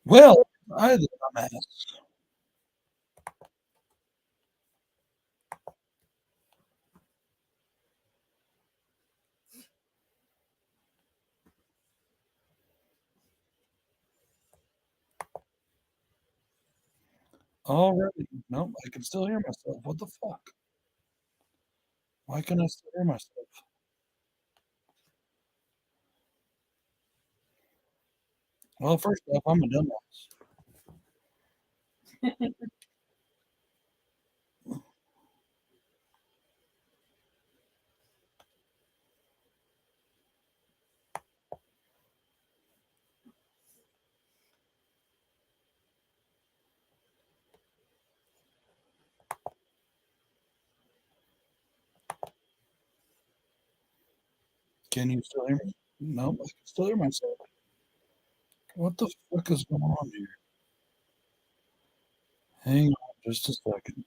Well, I the dumbass. Already. Nope, I can still hear myself. What the fuck? Why can I still hear myself? Well, first off, I'm a dumbass. Can you still hear me? Nope, I can still hear myself. What the fuck is going on here? Hang on just a second.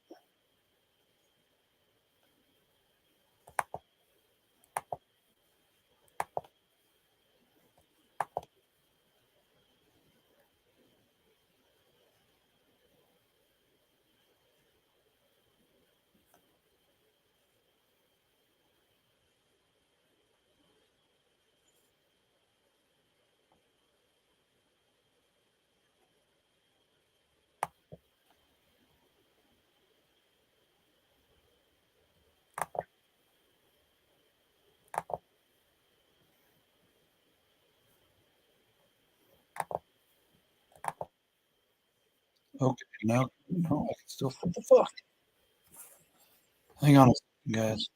Okay, now no, I can still what the fuck? Hang on a second, guys.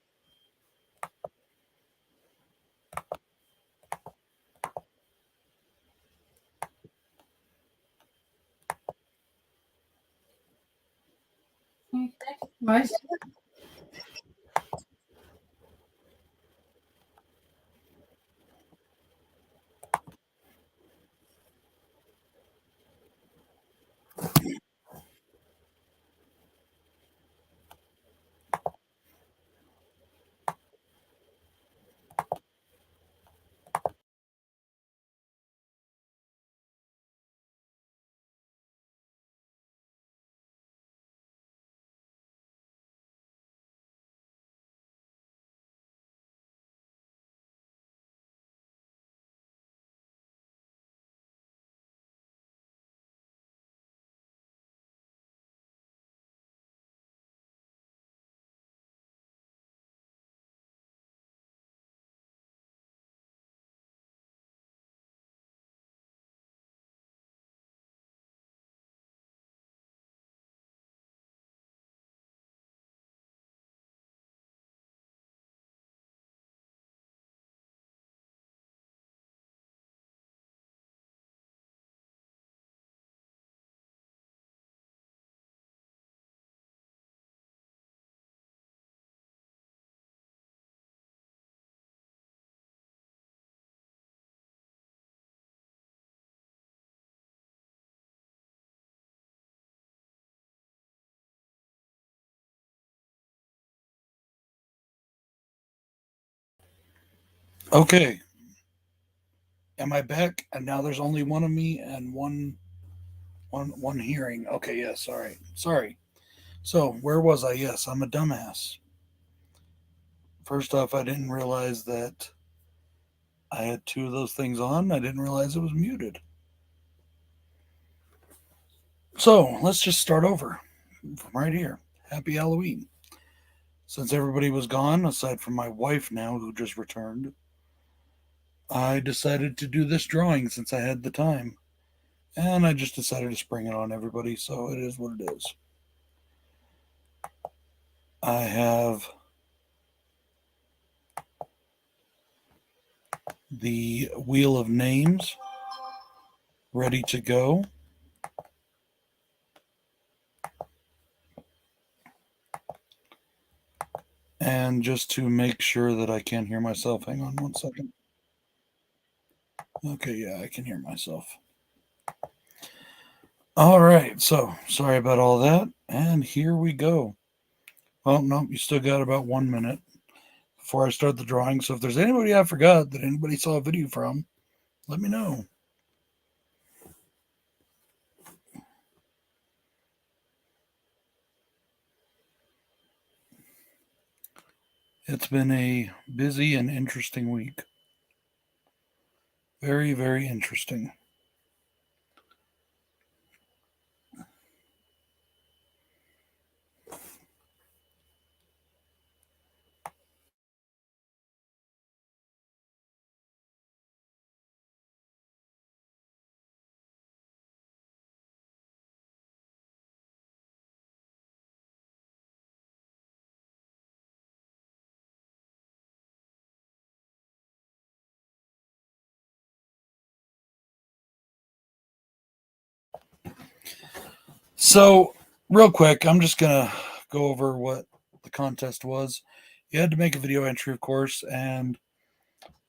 Mas Okay. Am I back? And now there's only one of me and one hearing. Okay, yes, all right. Sorry. So where was I? Yes, I'm a dumbass. First off, I didn't realize that I had two of those things on. I didn't realize it was muted. So let's just start over from right here. Happy Halloween. Since everybody was gone, aside from my wife now, who just returned, I decided to do this drawing since I had the time. And I just decided to spring it on everybody, so it is what it is. I have the Wheel of Names ready to go. And just to make sure that I can't hear myself, hang on one second. Okay, yeah, I can hear myself. All right, so sorry about all that. And here we go. Well, no, you still got about 1 minute before I start the drawing. So if there's anybody I forgot that anybody saw a video from, let me know. It's been a busy and interesting week. Very, very interesting. So, real quick, I'm just going to go over what the contest was. You had to make a video entry, of course, and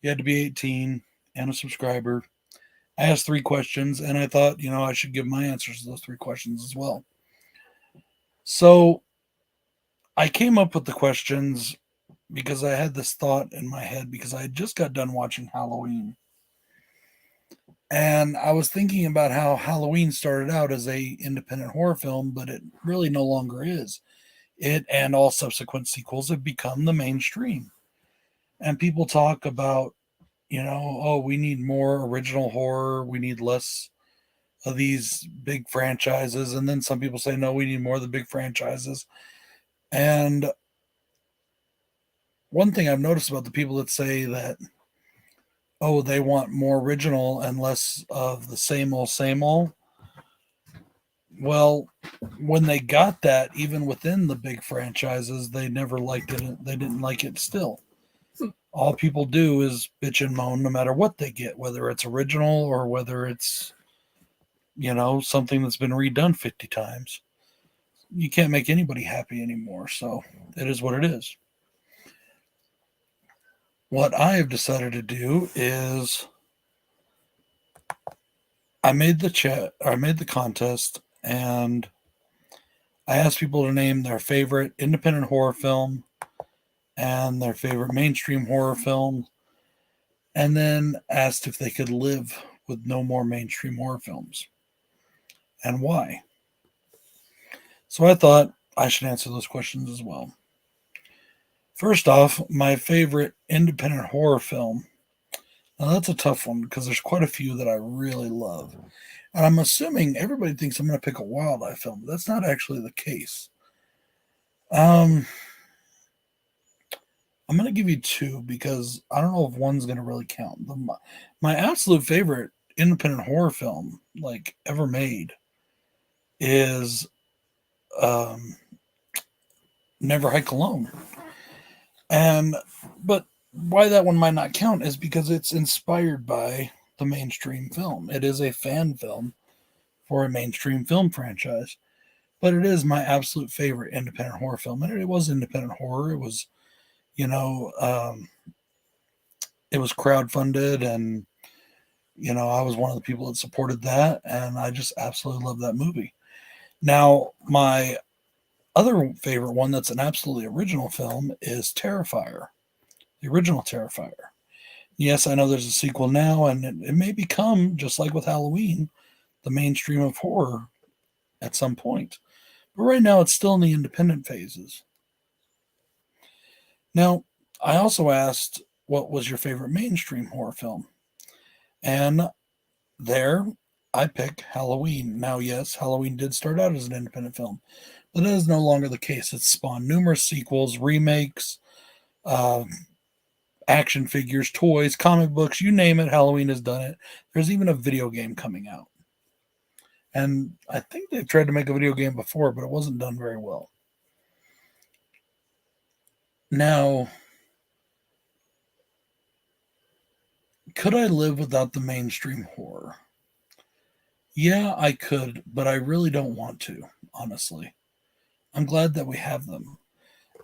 you had to be 18 and a subscriber. I asked 3 questions, and I thought, I should give my answers to those 3 questions as well. So, I came up with the questions because I had this thought in my head because I had just got done watching Halloween. And I was thinking about how Halloween started out as a independent horror film, but it really no longer is. It and all subsequent sequels have become the mainstream. And people talk about, oh, we need more original horror, we need less of these big franchises. And then some people say, no, we need more of the big franchises. And one thing I've noticed about the people that say that, oh, they want more original and less of the same old, same old. Well, when they got that, even within the big franchises, they never liked it. They didn't like it still. All people do is bitch and moan no matter what they get, whether it's original or whether it's, something that's been redone 50 times. You can't make anybody happy anymore. So it is what it is. What I have decided to do is I made the contest, and I asked people to name their favorite independent horror film and their favorite mainstream horror film, and then asked if they could live with no more mainstream horror films and why. So I thought I should answer those questions as well. First off, my favorite independent horror film. Now that's a tough one because there's quite a few that I really love. And I'm assuming everybody thinks I'm going to pick a wildlife film, but that's not actually the case. Um, I'm going to give you two because I don't know if one's going to really count. My absolute favorite independent horror film, like ever made, is um, Never Hike Alone. And but why that one might not count is because it's inspired by the mainstream film. It is a fan film for a mainstream film franchise, but it is my absolute favorite independent horror film. And it was independent horror. It was, you know, um, it was crowdfunded, and I was one of the people that supported that, and I just absolutely love that movie. Now, my other favorite one that's an absolutely original film is Terrifier, the original Terrifier. Yes, I know there's a sequel now, and it may become, just like with Halloween, the mainstream of horror at some point. But right now, it's still in the independent phases. Now, I also asked, what was your favorite mainstream horror film? And there, I pick Halloween. Now, yes, Halloween did start out as an independent film, but that is no longer the case. It's spawned numerous sequels, remakes, uh, action figures, toys, comic books, you name it, Halloween has done it. There's even a video game coming out. And I think they've tried to make a video game before, but it wasn't done very well. Now, could I live without the mainstream horror? Yeah, I could, but I really don't want to, honestly. I'm glad that we have them.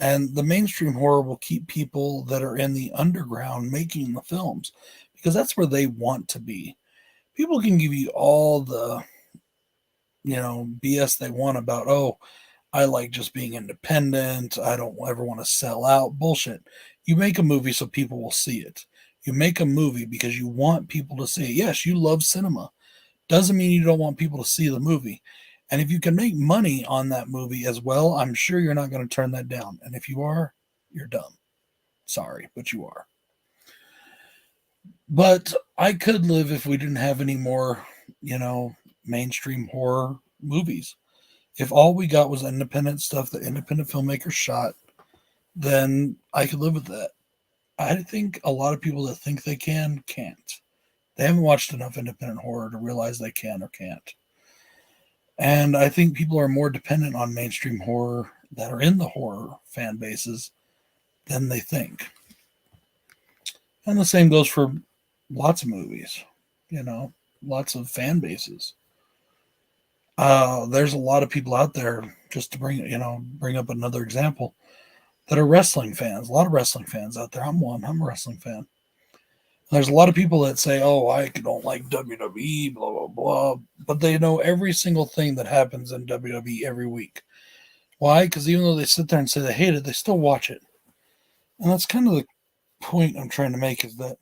And the mainstream horror will keep people that are in the underground making the films because that's where they want to be. People can give you all the, BS they want about, oh, I like just being independent. I don't ever want to sell out. Bullshit. You make a movie so people will see it. You make a movie because you want people to see it. Yes, you love cinema. Doesn't mean you don't want people to see the movie. And if you can make money on that movie as well, I'm sure you're not going to turn that down. And if you are, you're dumb. Sorry, but you are. But I could live if we didn't have any more, mainstream horror movies. If all we got was independent stuff that independent filmmakers shot, then I could live with that. I think a lot of people that think they can can't. They haven't watched enough independent horror to realize they can or can't. And I think people are more dependent on mainstream horror that are in the horror fan bases than they think. And the same goes for lots of movies, lots of fan bases. There's a lot of people out there, just to bring up another example, that are wrestling fans. A lot of wrestling fans out there. I'm one. I'm a wrestling fan. There's a lot of people that say, "Oh, I don't like WWE, blah blah blah," but they know every single thing that happens in WWE every week. Why? Because even though they sit there and say they hate it, they still watch it. And that's kind of the point I'm trying to make, is that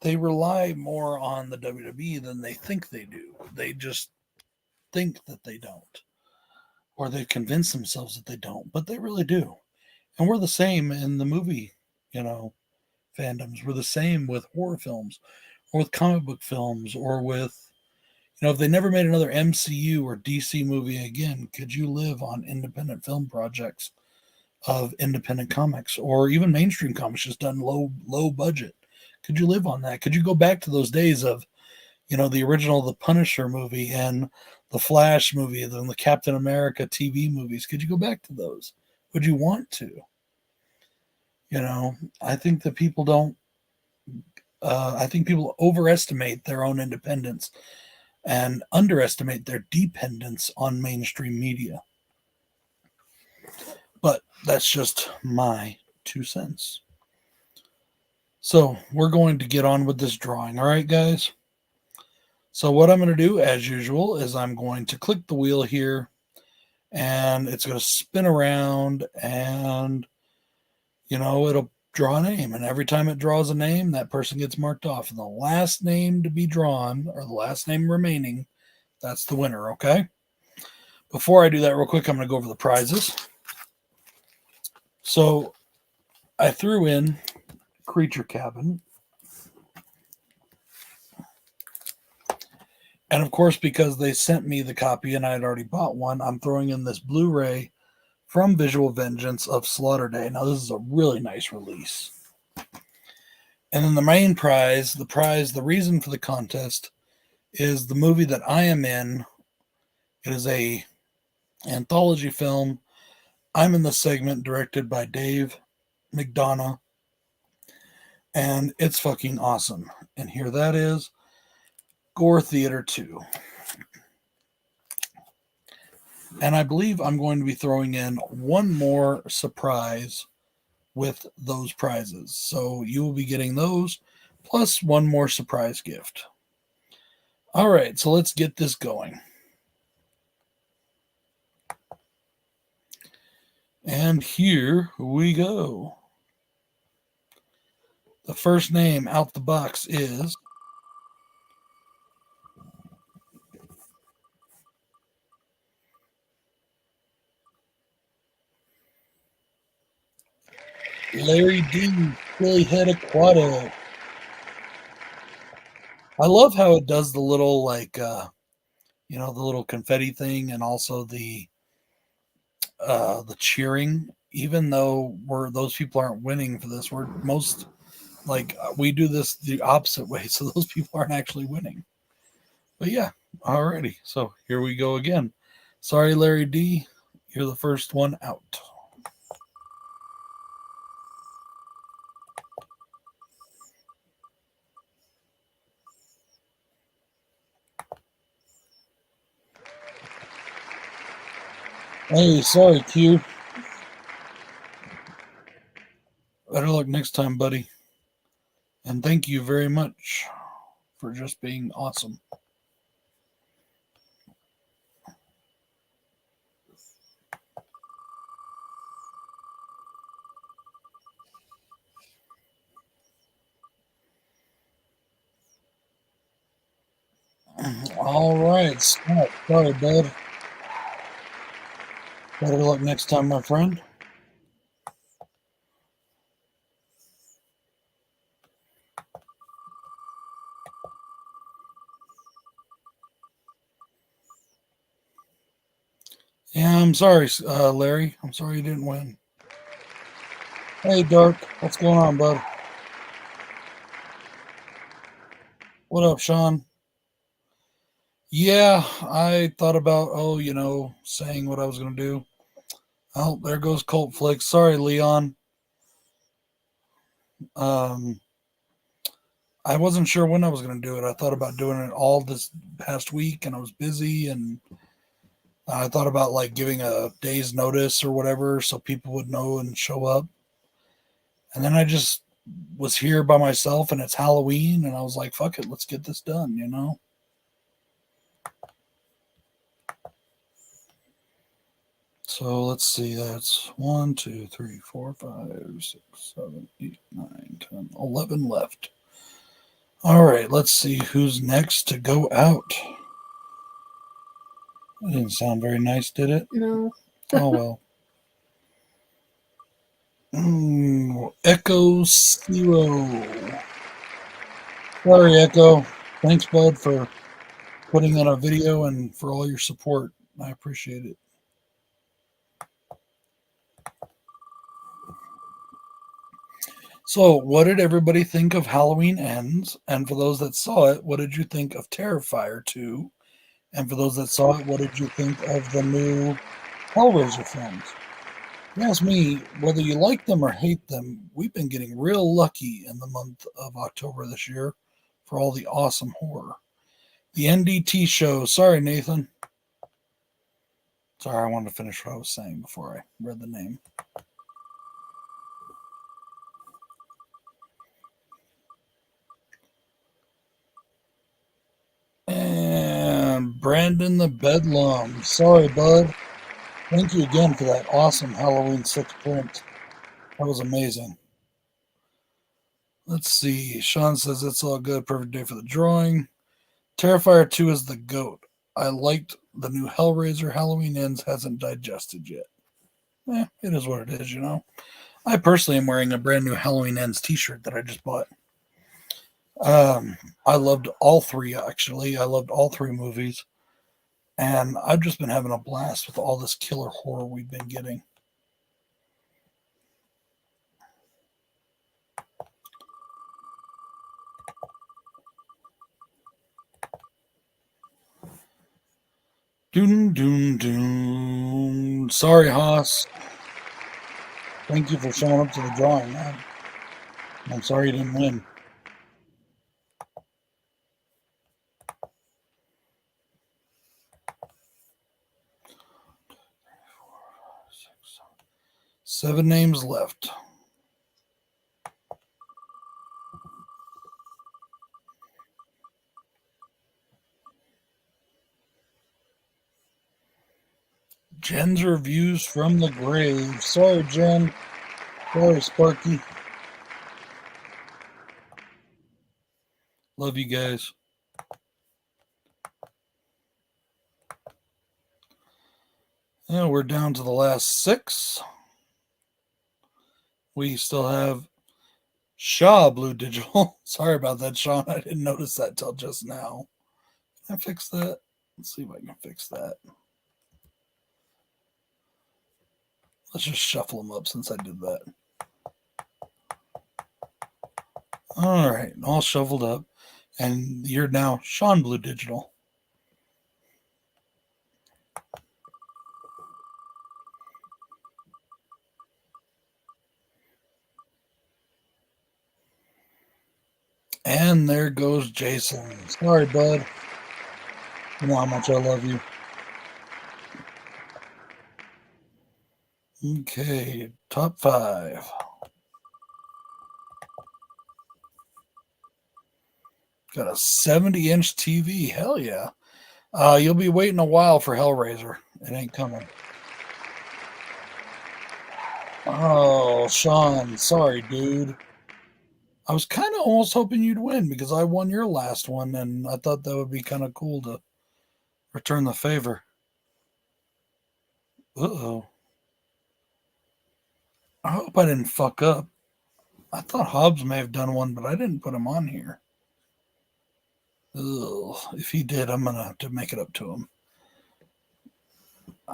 they rely more on the WWE than they think they do. They just think that they don't, or they convince themselves that they don't, but they really do. And we're the same in the movie, fandoms. We're the same with horror films, or with comic book films, or with, if they never made another MCU or DC movie again, could you live on independent film projects of independent comics, or even mainstream comics just done low budget? Could you live on that? Could you go back to those days of, the original The Punisher movie and the Flash movie, then the Captain America TV movies? Could you go back to those? Would you want to? I think that people don't. I think people overestimate their own independence and underestimate their dependence on mainstream media. But that's just my 2 cents. So we're going to get on with this drawing. All right, guys? So what I'm going to do, as usual, is I'm going to click the wheel here, and it's going to spin around, and, it'll draw a name. And every time it draws a name, that person gets marked off. And the last name to be drawn, or the last name remaining, that's the winner, okay? Before I do that real quick, I'm going to go over the prizes. So I threw in Creature Cabin. And of course, because they sent me the copy and I had already bought one, I'm throwing in this Blu-ray from Visual Vengeance of Slaughter Day. Now, this is a really nice release. And then the main prize, the reason for the contest, is the movie that I am in. It is a anthology film. I'm in the segment, directed by Dave McDonough. And it's fucking awesome. And here that is, Gore Theater 2. And I believe I'm going to be throwing in one more surprise with those prizes. So you will be getting those, plus one more surprise gift. All right, so let's get this going. And here we go. The first name out the box is Larry D. Chili Head Aquatic. I love how it does the little, the little confetti thing, and also the cheering. Even though those people aren't winning for this, we do this the opposite way, so those people aren't actually winning. But yeah, alrighty. So here we go again. Sorry, Larry D. You're the first one out. Hey, sorry, Q. Better luck next time, buddy. And thank you very much for just being awesome. All right, Scott. Sorry, bud. Better luck next time, my friend. Yeah, I'm sorry, Larry. I'm sorry you didn't win. Hey, Dark. What's going on, bud? What up, Sean? Yeah, I thought about, saying what I was going to do. Oh, there goes Colt Flicks. Sorry, Leon. Um, I wasn't sure when I was going to do it. I thought about doing it all this past week, and I was busy, and I thought about like giving a day's notice or whatever so people would know and show up. And then I just was here by myself, and it's Halloween, and I was like, fuck it, let's get this done. So let's see, that's 1, 2, 3, 4, 5, 6, 7, 8, 9, 10, 11 left. All right, let's see who's next to go out. That didn't sound very nice, did it? No. Oh, well. Echo Zero. Sorry, Echo. Thanks, bud, for putting in a video and for all your support. I appreciate it. So, what did everybody think of Halloween Ends? And for those that saw it, what did you think of Terrifier 2? And for those that saw it, what did you think of the new Hellraiser films? You ask me, whether you like them or hate them, we've been getting real lucky in the month of October this year for all the awesome horror. The NDT show. Sorry, Nathan. Sorry, I wanted to finish what I was saying before I read the name. And Brandon the Bedlam. Sorry, bud. Thank you again for that awesome Halloween 6 print. That was amazing. Let's see. Sean says it's all good. Perfect day for the drawing. Terrifier 2 is the GOAT. I liked the new Hellraiser. Halloween Ends hasn't digested yet. It is what it is. I personally am wearing a brand new Halloween Ends t-shirt that I just bought. I loved all three, actually. I loved all three movies. And I've just been having a blast with all this killer horror we've been getting. Doom, doom, doom. Sorry, Haas. Thank you for showing up to the drawing, man. I'm sorry you didn't win. Seven names left. Jen's reviews from the grave. Sorry, Jen. Sorry, Sparky. Love you guys. And we're down to the last 6. We still have Shaw Blue Digital. Sorry about that, Sean. I didn't notice that till just now. Can I fix that? Let's see if I can fix that. Let's just shuffle them up since I did that. All right, all shuffled up. And you're now Sean Blue Digital. And there goes Jason. Sorry, bud. You know how much I love you. Okay, top 5. Got a 70-inch TV. Hell yeah. You'll be waiting a while for Hellraiser. It ain't coming. Oh, Sean. Sorry, dude. I was kind of almost hoping you'd win because I won your last one, and I thought that would be kind of cool to return the favor. Uh-oh. I hope I didn't fuck up. I thought Hobbs may have done one, but I didn't put him on here. Ugh. If he did, I'm going to have to make it up to him.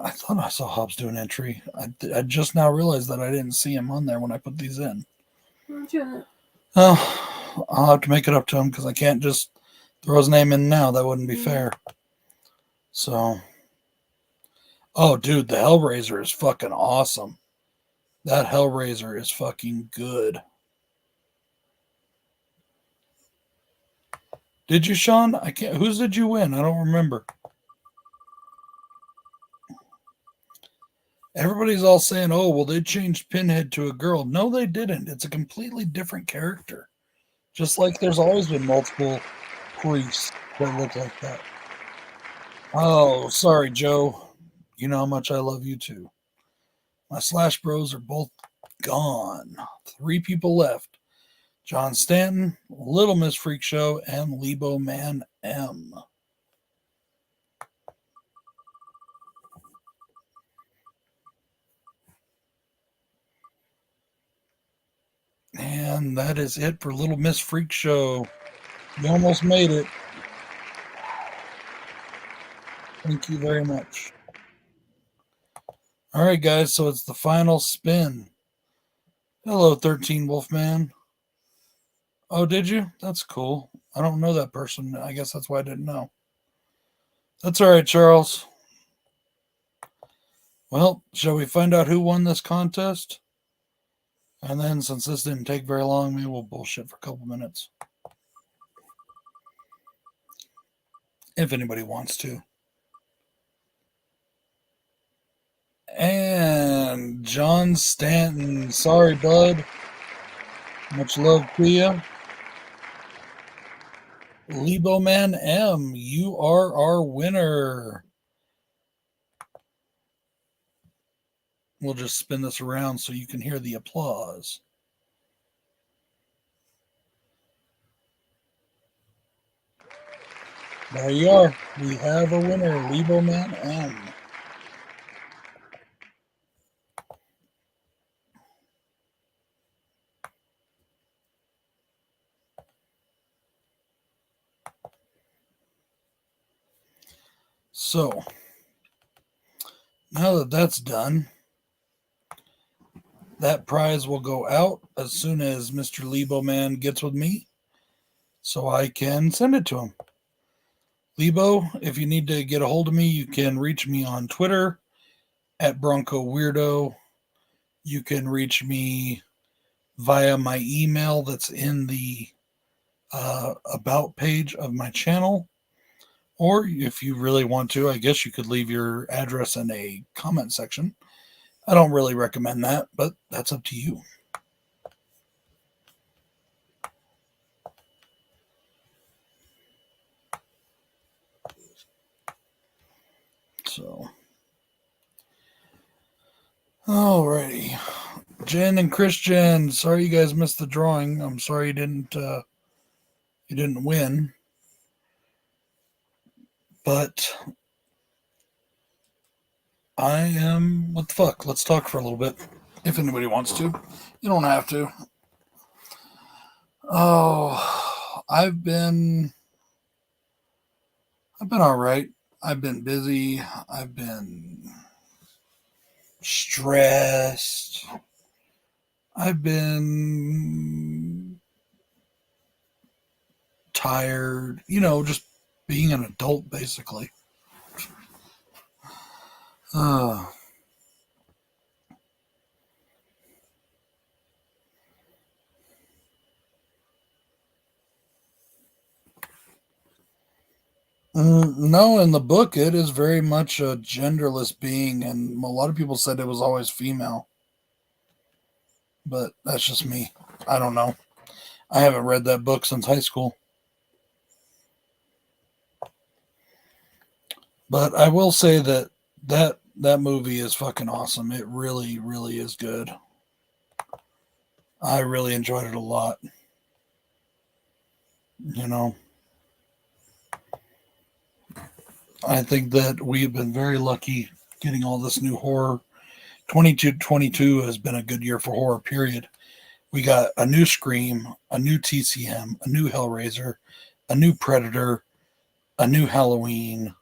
I thought I saw Hobbs do an entry. I just now realized that I didn't see him on there when I put these in. Oh, I'll have to make it up to him because I can't just throw his name in now. That wouldn't be fair. So, oh, dude, the Hellraiser is fucking awesome. That Hellraiser is fucking good. Did you, Sean? I can't. Whose did you win? I don't remember. Everybody's all saying, "Oh, well, they changed Pinhead to a girl." No, they didn't. It's a completely different character. Just like there's always been multiple priests that look like that. Oh, sorry, Joe. You know how much I love you too. My Slash Bros are both gone. 3 people left. John Stanton, Little Miss Freak Show, and Lebo Man M. And that is it for Little Miss Freak Show. You almost made it. Thank you very much. All right, guys, so it's the final spin. Hello, 13 Wolfman. Oh, did you? That's cool. I don't know that person. I guess that's why I didn't know. That's all right, Charles. Well, shall we find out who won this contest? And then, since this didn't take very long, maybe we'll bullshit for a couple minutes. If anybody wants to. And John Stanton. Sorry, bud. Much love to you. Lebo Man M, you are our winner. We'll just spin this around so you can hear the applause. There you are. We have a winner, Lebo Man M. So, now that that's done, that prize will go out as soon as Mr. Lebo Man gets with me so I can send it to him. Lebo, if you need to get a hold of me, you can reach me on Twitter at Bronco Weirdo. You can reach me via my email that's in the about page of my channel. Or if you really want to, I guess you could leave your address in a comment section. I don't really recommend that, but that's up to you. So, alrighty. Jen and Christian, sorry you guys missed the drawing. I'm sorry you didn't win. But I am, what the fuck? Let's talk for a little bit. If anybody wants to. You don't have to. Oh, I've been all right. I've been busy. I've been stressed. I've been tired. You know, just being an adult, basically. No, in the book, it is very much a genderless being, and a lot of people said it was always female. But that's just me. I don't know. I haven't read that book since high school. But I will say that movie is fucking awesome. It really, really is good. I really enjoyed it a lot. You know, I think that we've been very lucky getting all this new horror. 22 has been a good year for horror, period. We got a new Scream, a new TCM, a new Hellraiser, a new Predator, a new Halloween.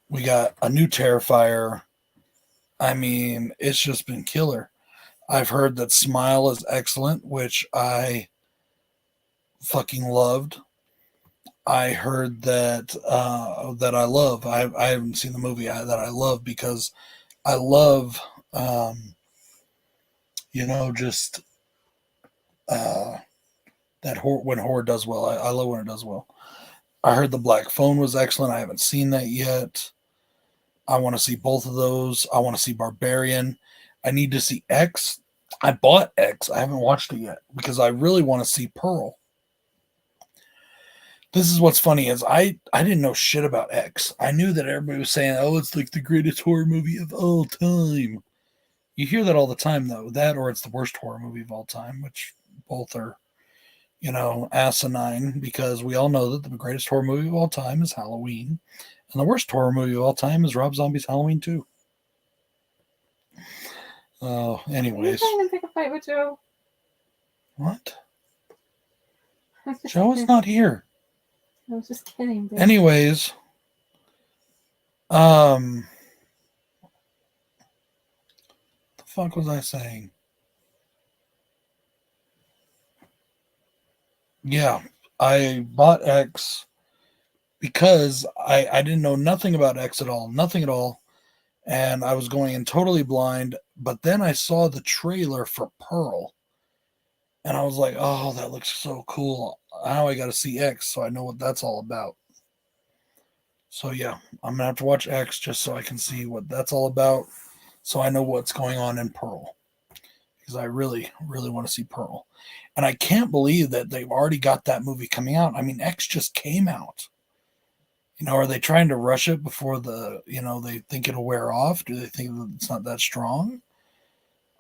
We got a new Terrifier. I mean, it's just been killer. I've heard that Smile is excellent, which I fucking loved. I heard that that I love. I haven't seen the movie that I love because I love um, just uh, when horror does well. I love when it does well. I heard the Black Phone was excellent. I haven't seen that yet. I want to see both of those. I want to see Barbarian. I need to see X. I bought X. I haven't watched it yet because I really want to see Pearl. This is what's funny is I didn't know shit about X. I knew that everybody was saying, "Oh, it's like the greatest horror movie of all time." You hear that all the time, though. That or it's the worst horror movie of all time, which both are, asinine because we all know that the greatest horror movie of all time is Halloween, and the worst horror movie of all time is Rob Zombie's Halloween 2. Oh, anyways. Are you trying to pick a fight with Joe? What? Joe is not here. I was just kidding. Babe. Anyways, the fuck was I saying? Yeah, I bought X because I didn't know nothing about X at all, nothing at all, and I was going in totally blind. But then I saw the trailer for Pearl, and I was like, "Oh, that looks so cool! Now I got to see X, so I know what that's all about." So yeah, I'm gonna have to watch X just so I can see what that's all about, so I know what's going on in Pearl, because I really, really want to see Pearl. And I can't believe that they've already got that movie coming out. I mean, X just came out. Are they trying to rush it before they think it'll wear off? Do they think that it's not that strong?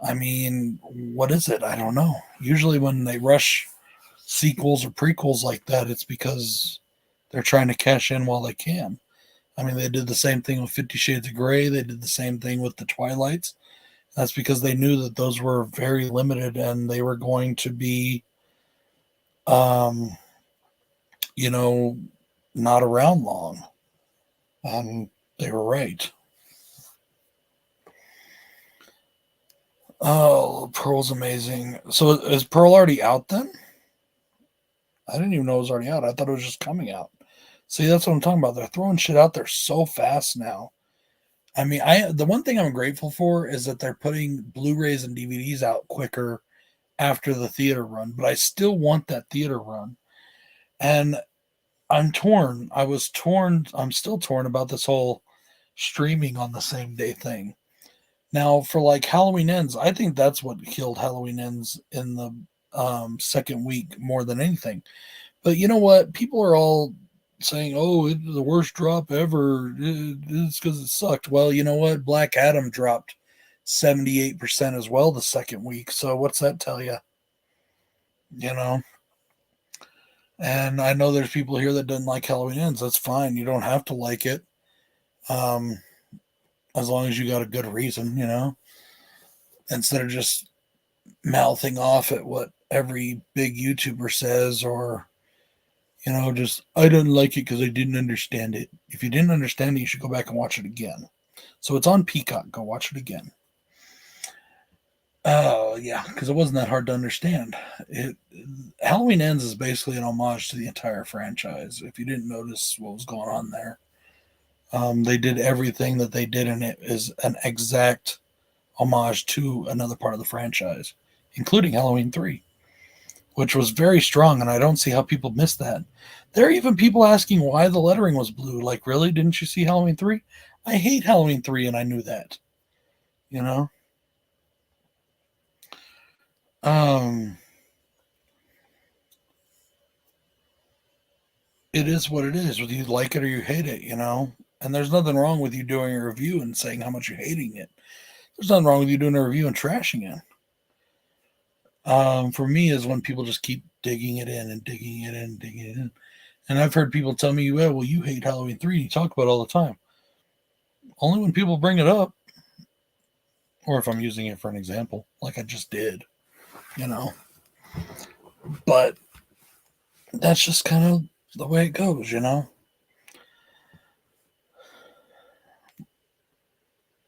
I mean, what is it? I don't know. Usually when they rush sequels or prequels like that, it's because they're trying to cash in while they can. I mean, they did the same thing with 50 Shades of Grey. They did the same thing with the Twilights. That's because they knew that those were very limited and they were going to be, um, not around long. And they were right. Oh, Pearl's amazing. So is Pearl already out then? I didn't even know it was already out. I thought it was just coming out. See, that's what I'm talking about. They're throwing shit out there so fast now. I mean, the one thing I'm grateful for is that they're putting Blu-rays and DVDs out quicker after the theater run, but I still want that theater run. And I'm torn. I'm still torn about this whole streaming on the same day thing. Now, for like Halloween Ends, I think that's what killed Halloween Ends in the second week more than anything. But you know what? People are all saying, "Oh, it's the worst drop ever. It's because it sucked." Well, you know what? Black Adam dropped 78% as well the second week. So what's that tell you? You know. And I know there's people here that doesn't like Halloween Ends. That's fine. You don't have to like it, um, as long as you got a good reason. Instead of just mouthing off at what every big YouTuber says, or just I didn't like it because I didn't understand it. If you didn't understand it, you should go back and watch it again. So it's on Peacock. Go watch it again. Yeah, because it wasn't that hard to understand. Halloween Ends is basically an homage to the entire franchise. If you didn't notice what was going on there, they did everything that they did in it is an exact homage to another part of the franchise, including Halloween 3, which was very strong, and I don't see how people missed that. There are even people asking why the lettering was blue. Like, really? Didn't you see Halloween 3? I hate Halloween 3, and I knew that. You know? It is what it is. Whether you like it or you hate it, And there's nothing wrong with you doing a review and saying how much you're hating it. There's nothing wrong with you doing a review and trashing it. For me, is when people just keep digging it in and digging it in and digging it in. And I've heard people tell me, well, you hate Halloween 3. You talk about it all the time. Only when people bring it up. Or if I'm using it for an example, like I just did. But that's just kind of the way it goes,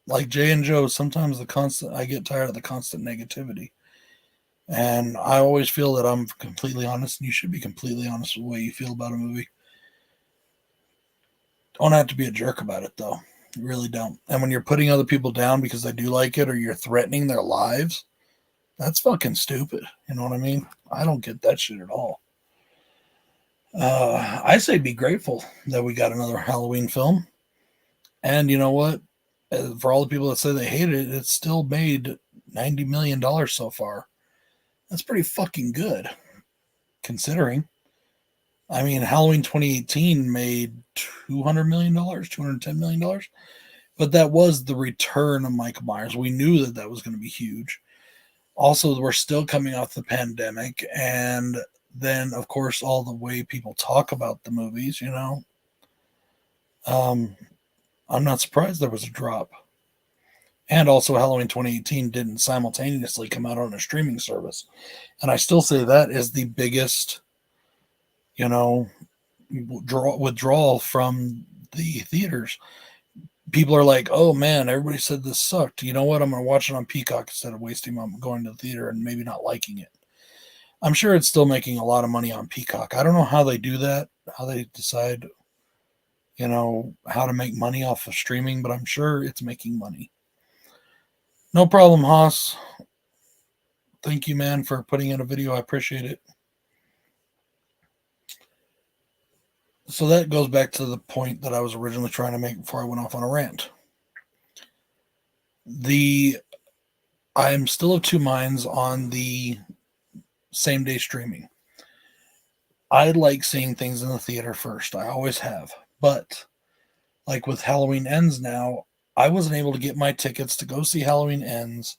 like Jay and Joe, sometimes I get tired of the constant negativity. And I always feel that I'm completely honest, and you should be completely honest with the way you feel about a movie. Don't have to be a jerk about it, though. You really don't. And when you're putting other people down because they do like it, or you're threatening their lives, that's fucking stupid. You know what I mean? I don't get that shit at all. I say be grateful that we got another Halloween film. And you know what? For all the people that say they hated it, it's still made $90 million so far. That's pretty fucking good, considering. I mean, Halloween 2018 made $200 million, $210 million. But that was the return of Michael Myers. We knew that that was going to be huge. Also, we're still coming off the pandemic. And then, of course, all the way people talk about the movies, you know. I'm not surprised there was a drop. And also, Halloween 2018 didn't simultaneously come out on a streaming service. And I still say that is the biggest, you know, withdrawal from the theaters. People are like, oh man, everybody said this sucked. You know what? I'm going to watch it on Peacock instead of wasting my going to the theater and maybe not liking it. I'm sure it's still making a lot of money on Peacock. I don't know how they do that, how they decide, you know, how to make money off of streaming, but I'm sure it's making money. No problem, Haas. Thank you, man, for putting in a video. I appreciate it. So that goes back to the point that I was originally trying to make before I went off on a rant. I am still of two minds on the same day streaming. I like seeing things in the theater first. I always have. But like with Halloween Ends now, I wasn't able to get my tickets to go see Halloween Ends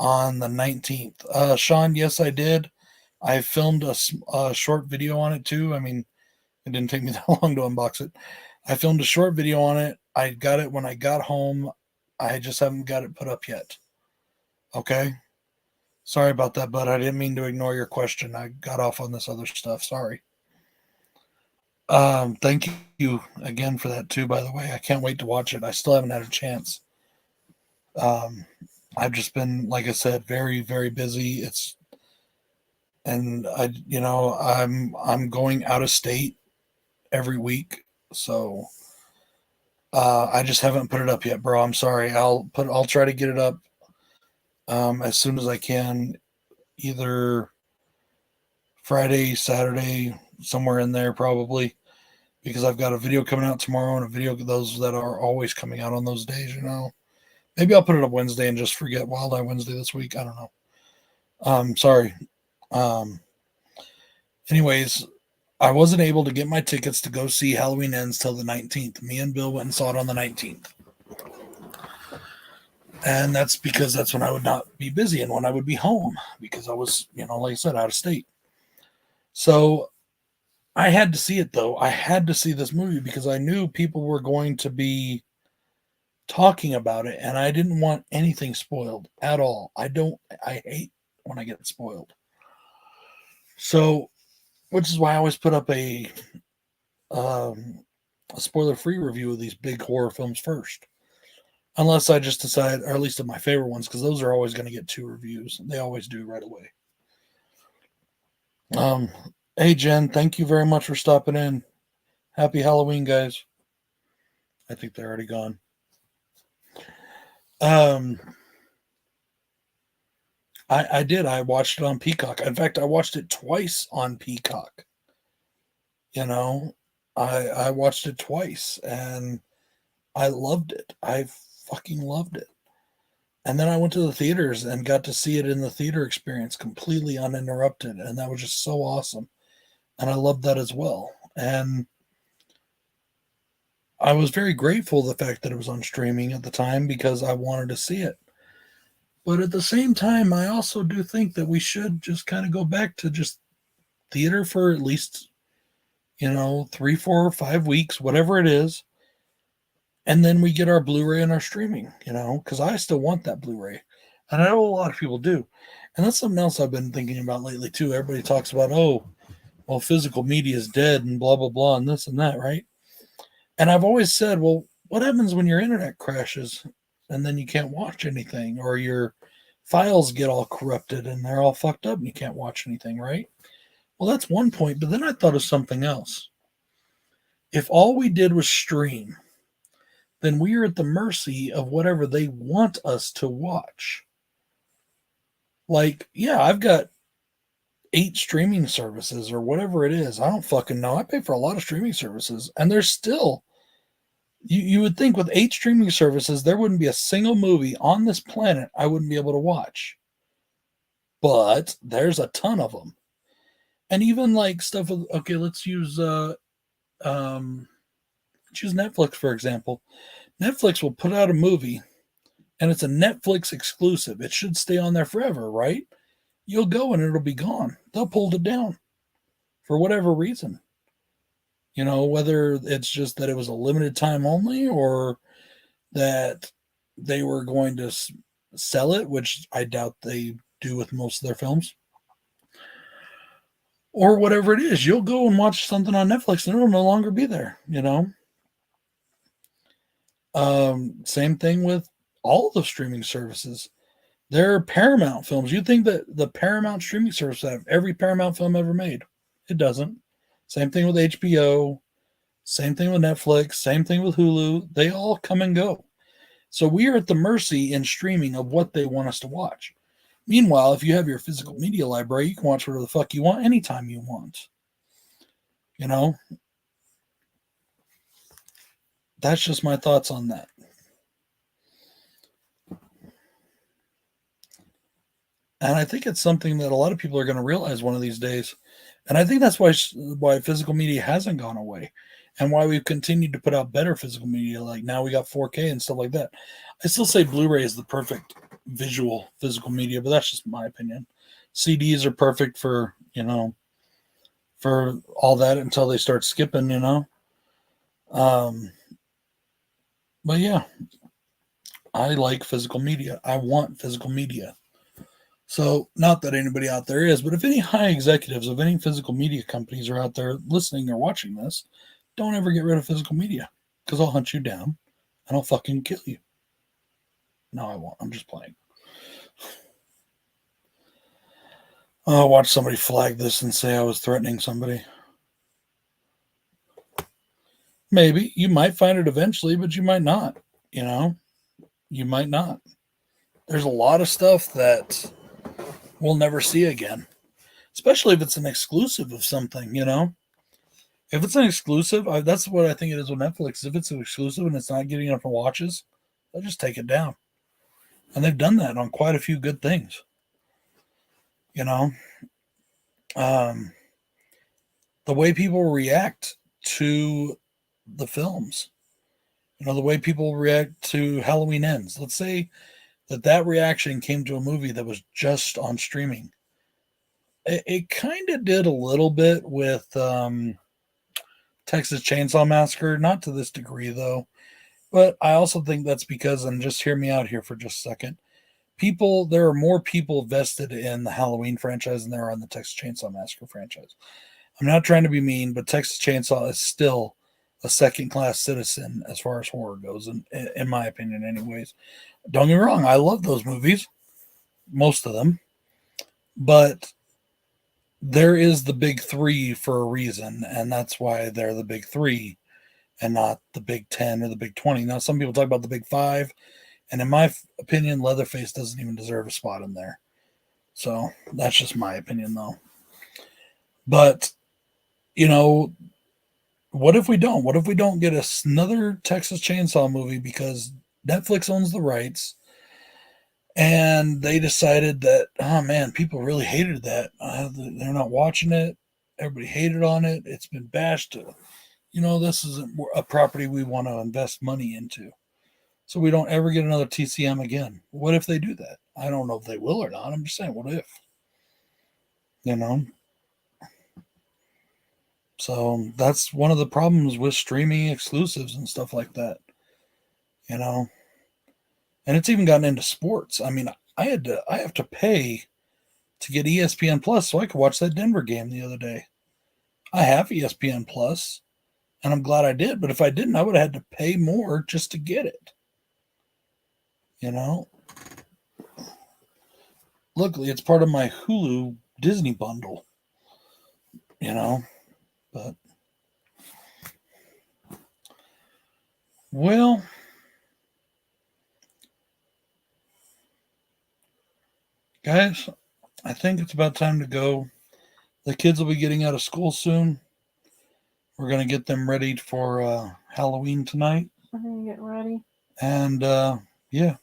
on the 19th. Sean, yes, I did. I filmed a short video on it too. I mean, it didn't take me that long to unbox it. I filmed a short video on it. I got it when I got home. I just haven't got it put up yet. Okay? Sorry about that, bud. I didn't mean to ignore your question. I got off on this other stuff. Sorry. Thank you again for that too, by the way. I can't wait to watch it. I still haven't had a chance. I've just been, like I said, very, very busy. I'm going out of state every week, so I just haven't put it up yet, bro. I'm sorry. I'll try to get it up as soon as I can, either Friday, Saturday, somewhere in there probably, because I've got a video coming out tomorrow and a video of those that are always coming out on those days, you know. Maybe I'll put it up Wednesday and just forget Wild Eye Wednesday this week. I don't know. Sorry. Anyways, I wasn't able to get my tickets to go see Halloween Ends till the 19th. Me and Bill went and saw it on the 19th. And that's because that's when I would not be busy and when I would be home, because I was, you know, like I said, out of state. So I had to see it, though. I had to see this movie because I knew people were going to be talking about it, and I didn't want anything spoiled at all. I hate when I get spoiled. So, which is why I always put up a spoiler-free review of these big horror films first. Unless I just decide, or at least of my favorite ones, because those are always going to get 2 reviews. They always do right away. Hey, Jen, thank you very much for stopping in. Happy Halloween, guys. I think they're already gone. I did. I watched it on Peacock. In fact, I watched it twice on Peacock. You know, I watched it twice, and I loved it. I fucking loved it. And then I went to the theaters and got to see it in the theater experience completely uninterrupted. And that was just so awesome. And I loved that as well. And I was very grateful the fact that it was on streaming at the time because I wanted to see it. But at the same time, I also do think that we should just kind of go back to just theater for at least, 3, 4, 5 weeks, whatever it is. And then we get our Blu-ray and our streaming, because I still want that Blu-ray. And I know a lot of people do. And that's something else I've been thinking about lately, too. Everybody talks about, physical media is dead and blah, blah, blah, and this and that, right? And I've always said, well, what happens when your internet crashes? and then you can't watch anything, or your files get all corrupted and they're all fucked up and you can't watch anything, right? Well, that's one point, but then I thought of something else. If all we did was stream, then we are at the mercy of whatever they want us to watch. Like, yeah, I've got 8 streaming services or whatever it is. I don't fucking know. I pay for a lot of streaming services, and there's still, you would think with 8 streaming services, there wouldn't be a single movie on this planet I wouldn't be able to watch. But there's a ton of them. And even like stuff with, okay, let's use Netflix, for example. Netflix will put out a movie and it's a Netflix exclusive. It should stay on there forever, right? You'll go and it'll be gone. They'll pull it down for whatever reason. You know, whether it's just that it was a limited time only or that they were going to sell it, which I doubt they do with most of their films. Or whatever it is, you'll go and watch something on Netflix and it'll no longer be there, you know? Same thing with all the streaming services. There are Paramount films. You think that the Paramount streaming service have every Paramount film ever made? It doesn't. Same thing with HBO. Same thing with Netflix. Same thing with Hulu. They all come and go. So we are at the mercy in streaming of what they want us to watch. Meanwhile, if you have your physical media library, you can watch whatever the fuck you want anytime you want. You know? That's just my thoughts on that. And I think it's something that a lot of people are going to realize one of these days. And I think that's why physical media hasn't gone away and why we've continued to put out better physical media. Like now we got 4K and stuff like that. I still say Blu-ray is the perfect visual physical media, but that's just my opinion. CDs are perfect for, you know, for all that until they start skipping, you know. But yeah, I like physical media. I want physical media. So, not that anybody out there is, but if any high executives of any physical media companies are out there listening or watching this, don't ever get rid of physical media because I'll hunt you down and I'll fucking kill you. No, I won't. I'm just playing. I'll watch somebody flag this and say I was threatening somebody. Maybe. You might find it eventually, but you might not. You know? You might not. There's a lot of stuff that we'll never see again. Especially if it's an exclusive of something, you know? If it's an exclusive, that's what I think it is with Netflix. If it's an exclusive and it's not getting enough watches, they'll just take it down. And they've done that on quite a few good things. You know? The way people react to the films. You know, the way people react to Halloween Ends. Let's say that reaction came to a movie that was just on streaming. It kind of did a little bit with Texas Chainsaw Massacre, not to this degree though. But I also think that's because, and just hear me out here for just a second, there are more people vested in the Halloween franchise than there are in the Texas Chainsaw Massacre franchise. I'm not trying to be mean, but Texas Chainsaw is still a second-class citizen as far as horror goes, in my opinion anyways. Don't get me wrong, I love those movies, most of them, but there is the big 3 for a reason, and that's why they're the big 3 and not the big 10 or the big 20. Now, some people talk about the big 5, and in my opinion, Leatherface doesn't even deserve a spot in there. So that's just my opinion, though. But, you know, what if we don't? What if we don't get another Texas Chainsaw movie because Netflix owns the rights and they decided that, oh man, people really hated that. They're not watching it. Everybody hated on it. It's been bashed. You know, this isn't a property we want to invest money into. So we don't ever get another TCM again. What if they do that? I don't know if they will or not. I'm just saying, what if? You know? So that's one of the problems with streaming exclusives and stuff like that. You know? And it's even gotten into sports. I mean, I have to pay to get ESPN Plus so I could watch that Denver game the other day. I have ESPN Plus, and I'm glad I did. But if I didn't, I would have had to pay more just to get it. You know, luckily it's part of my Hulu Disney bundle. You know, but well, guys, I think it's about time to go. The kids will be getting out of school soon. We're gonna get them ready for Halloween tonight, We're gonna get ready. and yeah,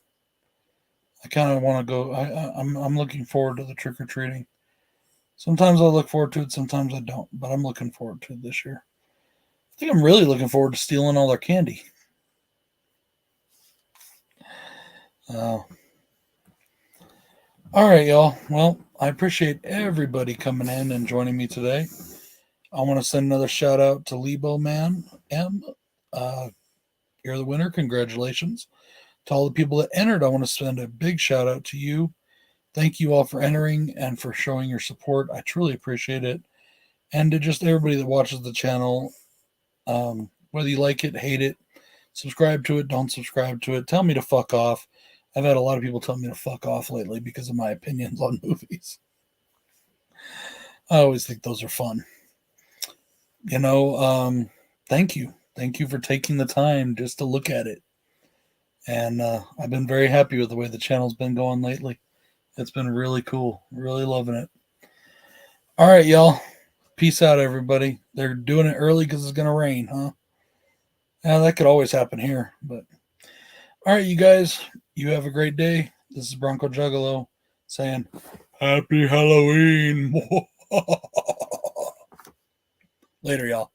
I kind of want to go. I'm looking forward to the trick or treating. Sometimes I look forward to it, sometimes I don't, but I'm looking forward to it this year. I think I'm really looking forward to stealing all their candy. Uh, all right, y'all. Well, I appreciate everybody coming in and joining me today. I want to send another shout out to Lebo Man M. Uh, you're the winner. Congratulations. To all the people that entered, I want to send a big shout out to you. Thank you all for entering and for showing your support. I truly appreciate it. And to just everybody that watches the channel, whether you like it, hate it, subscribe to it, don't subscribe to it, tell me to fuck off. I've had a lot of people tell me to fuck off lately because of my opinions on movies. I always think those are fun. You know, thank you. Thank you for taking the time just to look at it. And I've been very happy with the way the channel's been going lately. It's been really cool. Really loving it. All right, y'all. Peace out, everybody. They're doing it early because it's going to rain, huh? Yeah, that could always happen here. But all right, you guys, you have a great day. This is Bronco Juggalo saying, Happy Halloween. Later, y'all.